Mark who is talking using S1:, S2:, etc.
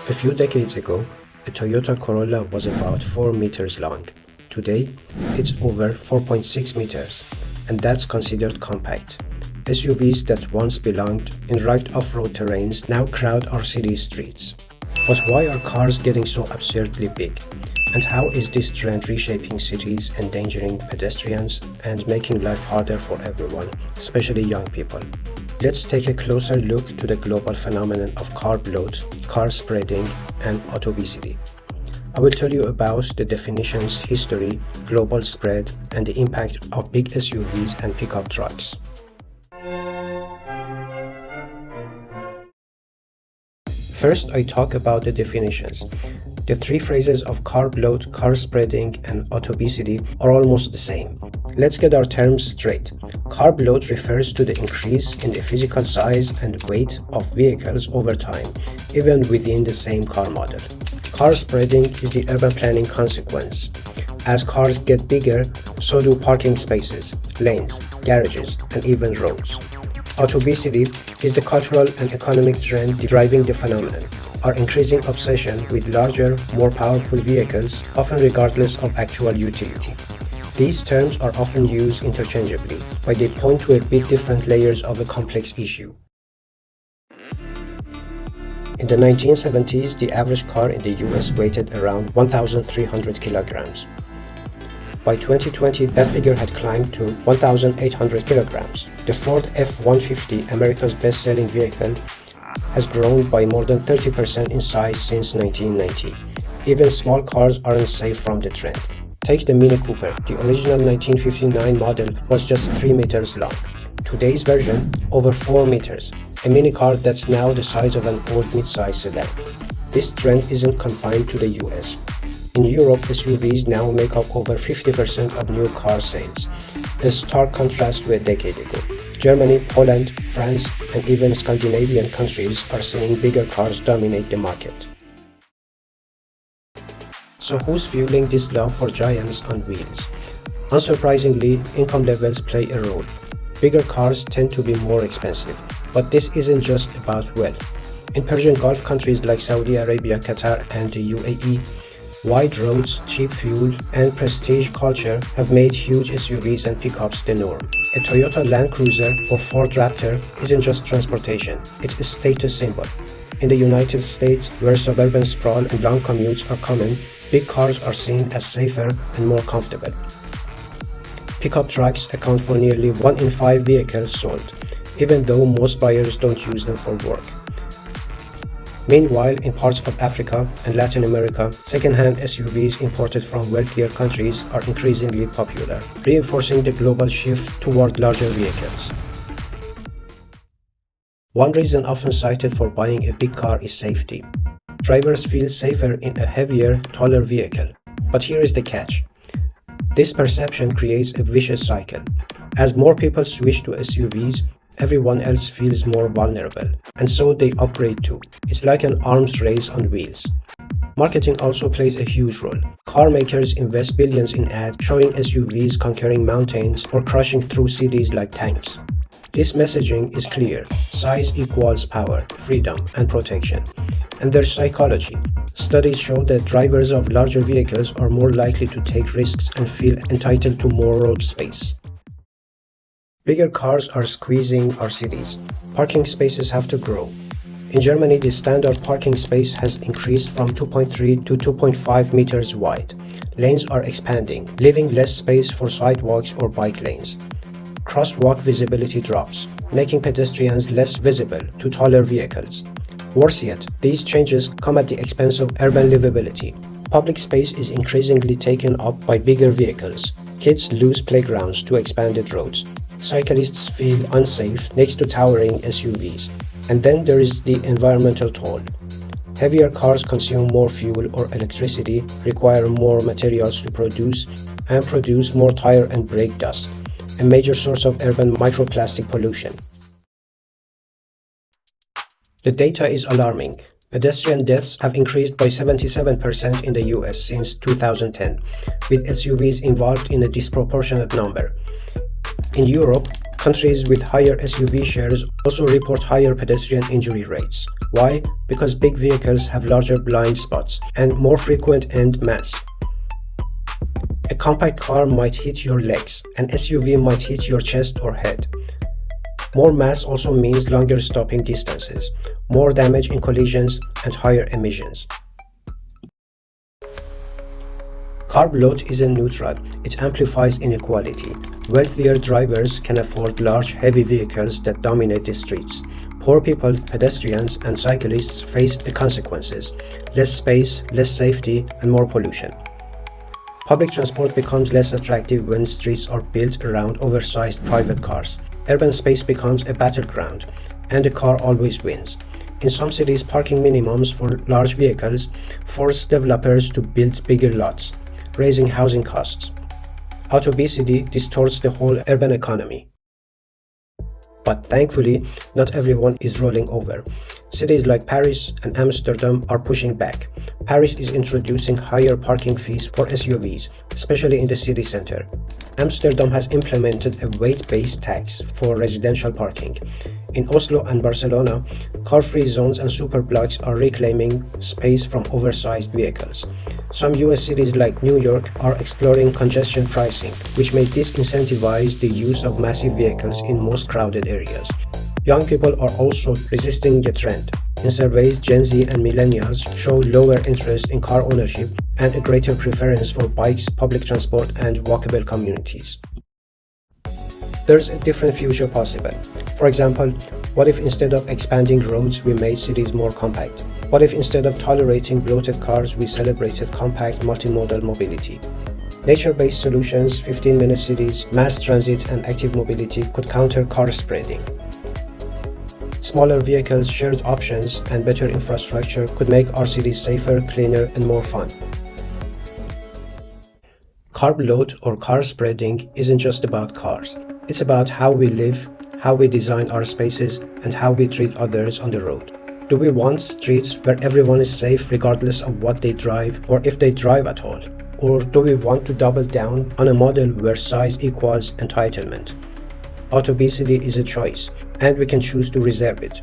S1: A few decades ago, a Toyota Corolla was about 4 meters long. Today, it's over 4.6 meters, and that's considered compact. SUVs that once belonged in rugged off-road terrains now crowd our city streets. But why are cars getting so absurdly big? And how is this trend reshaping cities, endangering pedestrians, and making life harder for everyone, especially young people? Let's take a closer look to the global phenomenon of car bloat, car spreading, and autobesity. I will tell you about the definitions, history, global spread, and the impact of big SUVs and pickup trucks. First, I talk about the definitions. The three phrases of car bloat, car spreading, and autobesity are almost the same. Let's get our terms straight. Car bloat refers to the increase in the physical size and weight of vehicles over time, even within the same car model. Car spreading is the urban planning consequence. As cars get bigger, so do parking spaces, lanes, garages, and even roads. Autobesity is the cultural and economic trend driving the phenomenon. Our increasing obsession with larger, more powerful vehicles, often regardless of actual utility. These terms are often used interchangeably, but they point to a bit different layers of a complex issue. In the 1970s, the average car in the US weighed around 1,300 kilograms. By 2020, that figure had climbed to 1,800 kilograms. The Ford F-150, America's best-selling vehicle, has grown by more than 30% in size since 1990. Even small cars aren't safe from the trend. Take the Mini Cooper. The original 1959 model was just 3 meters long. Today's version, over 4 meters. A mini car that's now the size of an old mid-size sedan. This trend isn't confined to the US. In Europe, SUVs now make up over 50% of new car sales, a stark contrast to a decade ago. Germany, Poland, France, and even Scandinavian countries are seeing bigger cars dominate the market. So who's fueling this love for giants on wheels? Unsurprisingly, income levels play a role. Bigger cars tend to be more expensive, but this isn't just about wealth. In Persian Gulf countries like Saudi Arabia, Qatar, and the UAE, wide roads, cheap fuel, and prestige culture have made huge SUVs and pickups the norm. A Toyota Land Cruiser or Ford Raptor isn't just transportation, it's a status symbol. In the United States, where suburban sprawl and long commutes are common, big cars are seen as safer and more comfortable. Pickup trucks account for nearly 1 in 5 vehicles sold, even though most buyers don't use them for work. Meanwhile, in parts of Africa and Latin America, second-hand SUVs imported from wealthier countries are increasingly popular, reinforcing the global shift toward larger vehicles. One reason often cited for buying a big car is safety. Drivers feel safer in a heavier, taller vehicle. But here is the catch. This perception creates a vicious cycle. As more people switch to SUVs, everyone else feels more vulnerable, and so they upgrade too. It's like an arms race on wheels. Marketing also plays a huge role. Car makers invest billions in ads showing SUVs conquering mountains or crushing through cities like tanks. This messaging is clear. Size equals power, freedom, and protection. And there's psychology. Studies show that drivers of larger vehicles are more likely to take risks and feel entitled to more road space. Bigger cars are squeezing our cities. Parking spaces have to grow. In Germany, the standard parking space has increased from 2.3 to 2.5 meters wide. Lanes are expanding, leaving less space for sidewalks or bike lanes. Crosswalk visibility drops, making pedestrians less visible to taller vehicles. Worse yet, these changes come at the expense of urban livability. Public space is increasingly taken up by bigger vehicles. Kids lose playgrounds to expanded roads. Cyclists feel unsafe next to towering SUVs. And then there is the environmental toll. Heavier cars consume more fuel or electricity, require more materials to produce, and produce more tire and brake dust, a major source of urban microplastic pollution. The data is alarming. Pedestrian deaths have increased by 77% in the US since 2010, with SUVs involved in a disproportionate number. In Europe, Countries with higher SUV shares also report higher pedestrian injury rates. Why? Because big vehicles have larger blind spots and more frequent end mass. A compact car might hit your legs, an SUV might hit your chest or head. More mass also means longer stopping distances, more damage in collisions, and higher emissions. Car bloat isn't neutral, it amplifies inequality. Wealthier drivers can afford large, heavy vehicles that dominate the streets. Poor people, pedestrians, and cyclists face the consequences: less space, less safety, and more pollution. Public transport becomes less attractive when streets are built around oversized private cars. Urban space becomes a battleground, and the car always wins. In some cities, parking minimums for large vehicles force developers to build bigger lots, raising housing costs. Autobesity distorts the whole urban economy. But thankfully, not everyone is rolling over. Cities like Paris and Amsterdam are pushing back. Paris is introducing higher parking fees for SUVs, especially in the city center. Amsterdam has implemented a weight-based tax for residential parking. In Oslo and Barcelona, car-free zones and superblocks are reclaiming space from oversized vehicles. Some US cities like New York are exploring congestion pricing, which may disincentivize the use of massive vehicles in most crowded areas. Young people are also resisting the trend. In surveys, Gen Z and millennials show lower interest in car ownership and a greater preference for bikes, public transport, and walkable communities. There's a different future possible. For example, what if instead of expanding roads, we made cities more compact? What if instead of tolerating bloated cars, we celebrated compact multimodal mobility? Nature-based solutions, 15-minute cities, mass transit, and active mobility could counter car spreading. Smaller vehicles, shared options, and better infrastructure could make our cities safer, cleaner, and more fun. Car bloat or car spreading isn't just about cars. It's about how we live, how we design our spaces, and how we treat others on the road. Do we want streets where everyone is safe regardless of what they drive or if they drive at all? Or do we want to double down on a model where size equals entitlement? Autobesity is a choice, and we can choose to reserve it.